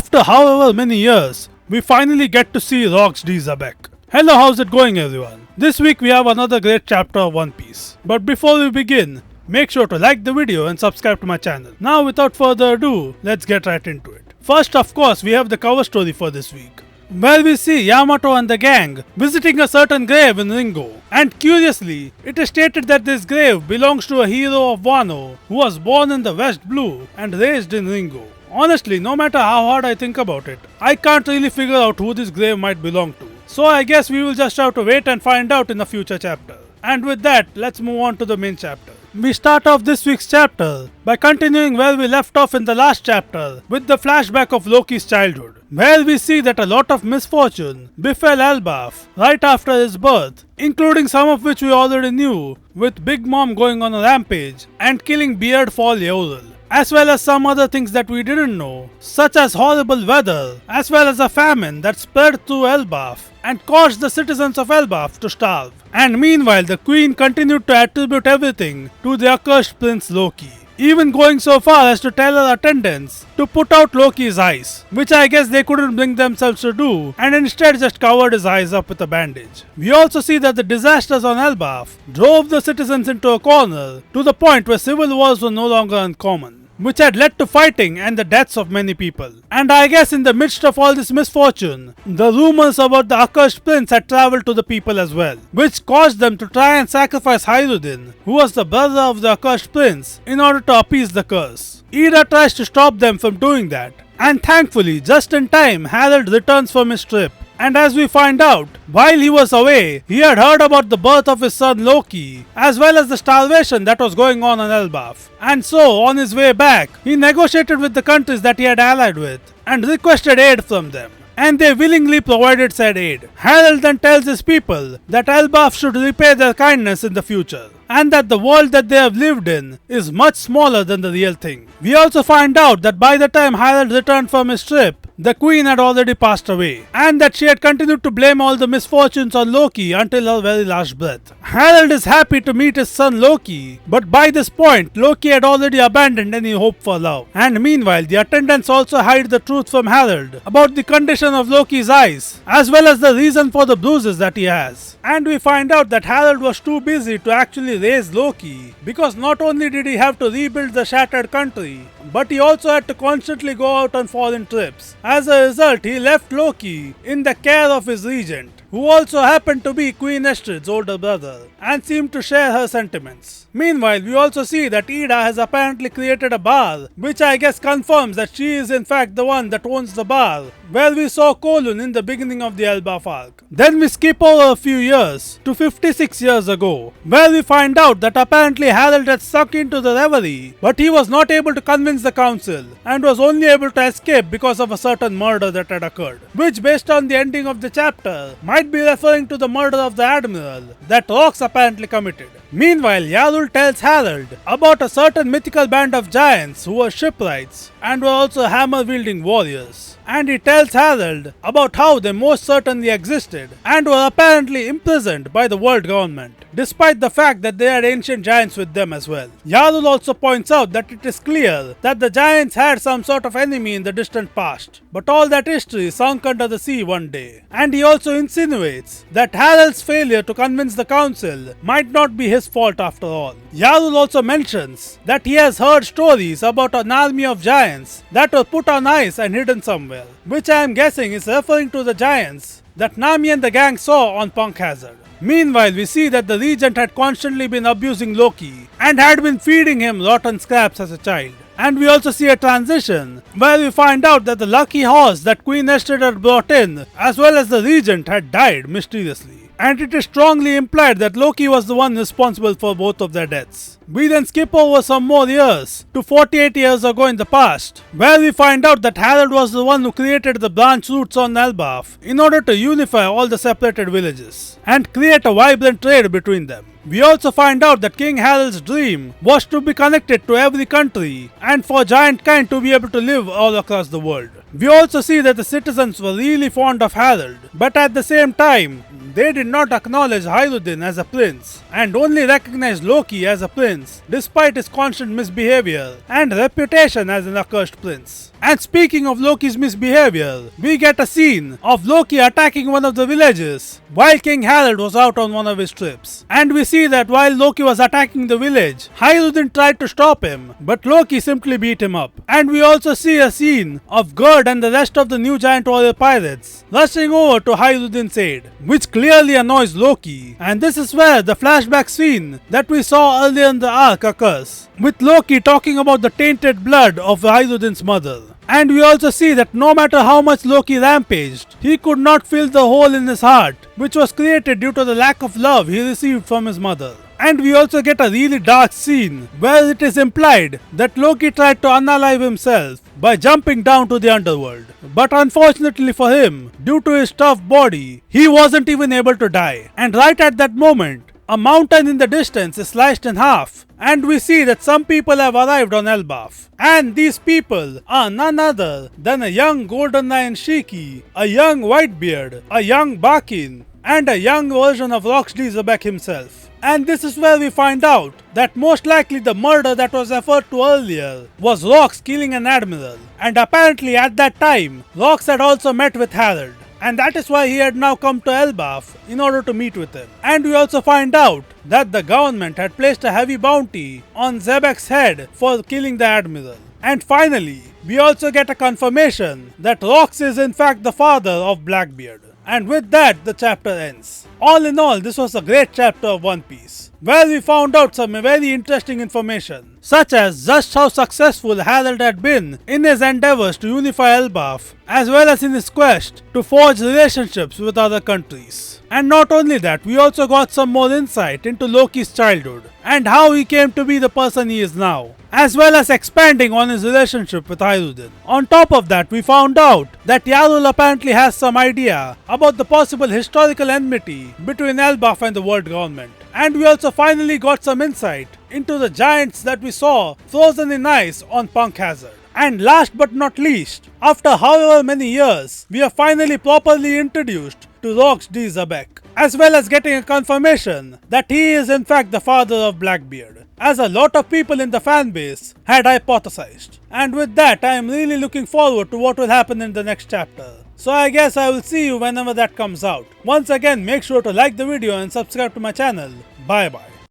After however many years, we finally get to see Rocks D Xebec. Hello, how's it going everyone? This week we have another great chapter of One Piece. But before we begin, make sure to like the video and subscribe to my channel. Now without further ado, let's get right into it. First of course, we have the cover story for this week, where we see Yamato and the gang visiting a certain grave in Ringo. And curiously, it is stated that this grave belongs to a hero of Wano who was born in the West Blue and raised in Ringo. Honestly, no matter how hard I think about it, I can't really figure out who this grave might belong to. So I guess we will just have to wait and find out in a future chapter. And with that, let's move on to the main chapter. We start off this week's chapter by continuing where we left off in the last chapter with the flashback of Loki's childhood, where we see that a lot of misfortune befell Elbaf right after his birth, including some of which we already knew, with Big Mom going on a rampage and killing Beard Fall Yoral, as well as some other things that we didn't know, such as horrible weather, as well as a famine that spread through Elbaf and caused the citizens of Elbaf to starve. And meanwhile, the queen continued to attribute everything to the accursed prince Loki, even going so far as to tell her attendants to put out Loki's eyes, which I guess they couldn't bring themselves to do, and instead just covered his eyes up with a bandage. We also see that the disasters on Elbaf drove the citizens into a corner to the point where civil wars were no longer uncommon, which had led to fighting and the deaths of many people. And I guess in the midst of all this misfortune, the rumors about the accursed prince had travelled to the people as well, which caused them to try and sacrifice Hyrudin, who was the brother of the accursed prince, in order to appease the curse. Ida tries to stop them from doing that, and thankfully, just in time, Harold returns from his trip. And as we find out, while he was away, he had heard about the birth of his son Loki, as well as the starvation that was going on Elbaf. And so, on his way back, he negotiated with the countries that he had allied with, and requested aid from them. And they willingly provided said aid. Harold then tells his people that Elbaf should repay their kindness in the future, and that the world that they have lived in is much smaller than the real thing. We also find out that by the time Harold returned from his trip, the queen had already passed away, and that she had continued to blame all the misfortunes on Loki until her very last breath. Harold is happy to meet his son Loki, but by this point, Loki had already abandoned any hope for love. And meanwhile, the attendants also hide the truth from Harold about the condition of Loki's eyes, as well as the reason for the bruises that he has. And we find out that Harold was too busy to actually raise Loki, because not only did he have to rebuild the shattered country, but he also had to constantly go out on foreign trips. As a result, he left Loki in the care of his regent, who also happened to be Queen Estrid's older brother, and seemed to share her sentiments. Meanwhile, we also see that Ida has apparently created a bar, which I guess confirms that she is in fact the one that owns the bar, where we saw Kowloon in the beginning of the Elbaf arc. Then we skip over a few years to 56 years ago, where we find out that apparently Harold had stuck into the reverie, but he was not able to convince the council, and was only able to escape because of a certain murder that had occurred, which based on the ending of the chapter might be referring to the murder of the admiral that Rocks apparently committed. Meanwhile, Yarul tells Harold about a certain mythical band of giants who were shipwrights and were also hammer-wielding warriors. And he tells Harold about how they most certainly existed and were apparently imprisoned by the world government, despite the fact that they had ancient giants with them as well. Yarul also points out that it is clear that the giants had some sort of enemy in the distant past, but all that history sunk under the sea one day. And he also insinuates that Harold's failure to convince the council might not be his fault after all. Yarul also mentions that he has heard stories about an army of giants that were put on ice and hidden somewhere, which I am guessing is referring to the giants that Nami and the gang saw on Punk Hazard. Meanwhile, we see that the regent had constantly been abusing Loki and had been feeding him rotten scraps as a child. And we also see a transition where we find out that the lucky horse that Queen Estrid had brought in, as well as the regent, had died mysteriously. And it is strongly implied that Loki was the one responsible for both of their deaths. We then skip over some more years to 48 years ago in the past, where we find out that Harold was the one who created the branch routes on Elbaf in order to unify all the separated villages and create a vibrant trade between them. We also find out that King Harold's dream was to be connected to every country and for giant kind to be able to live all across the world. We also see that the citizens were really fond of Harold, but at the same time, they did not acknowledge Hiruddin as a prince and only recognized Loki as a prince despite his constant misbehavior and reputation as an accursed prince. And speaking of Loki's misbehavior, we get a scene of Loki attacking one of the villages while King Harald was out on one of his trips. And we see that while Loki was attacking the village, Hiruddin tried to stop him, but Loki simply beat him up. And we also see a scene of Gerd and the rest of the new giant warrior pirates rushing over to Hiruddin's aid, which clearly annoys Loki. And this is where the flashback scene that we saw earlier in the arc occurs, with Loki talking about the tainted blood of Hiruddin's mother. And we also see that no matter how much Loki rampaged, he could not fill the hole in his heart, which was created due to the lack of love he received from his mother. And we also get a really dark scene where it is implied that Loki tried to unalive himself by jumping down to the underworld. But unfortunately for him, due to his tough body, he wasn't even able to die. And right at that moment, a mountain in the distance is sliced in half, and we see that some people have arrived on Elbaf. And these people are none other than a young Golden Lion Shiki, a young Whitebeard, a young Bakin, and a young version of Rocks D Xebec himself. And this is where we find out that most likely the murder that was referred to earlier was Rocks killing an admiral. And apparently at that time, Rocks had also met with Harald. And that is why he had now come to Elbaf in order to meet with him. And we also find out that the government had placed a heavy bounty on Xebec's head for killing the admiral. And finally, we also get a confirmation that Rocks is in fact the father of Blackbeard. And with that, the chapter ends. All in all, this was a great chapter of One Piece, where we found out some very interesting information, such as just how successful Harald had been in his endeavors to unify Elbaf, as well as in his quest to forge relationships with other countries. And not only that, we also got some more insight into Loki's childhood, and how he came to be the person he is now, as well as expanding on his relationship with Hiruddin. On top of that, we found out that Yarul apparently has some idea about the possible historical enmity between Elbaf and the world government. And we also finally got some insight into the giants that we saw frozen in ice on Punk Hazard. And last but not least, after however many years, we are finally properly introduced to Rocks D Xebec, as well as getting a confirmation that he is in fact the father of Blackbeard, as a lot of people in the fanbase had hypothesized. And with that, I am really looking forward to what will happen in the next chapter. So I guess I will see you whenever that comes out. Once again, make sure to like the video and subscribe to my channel. Bye bye.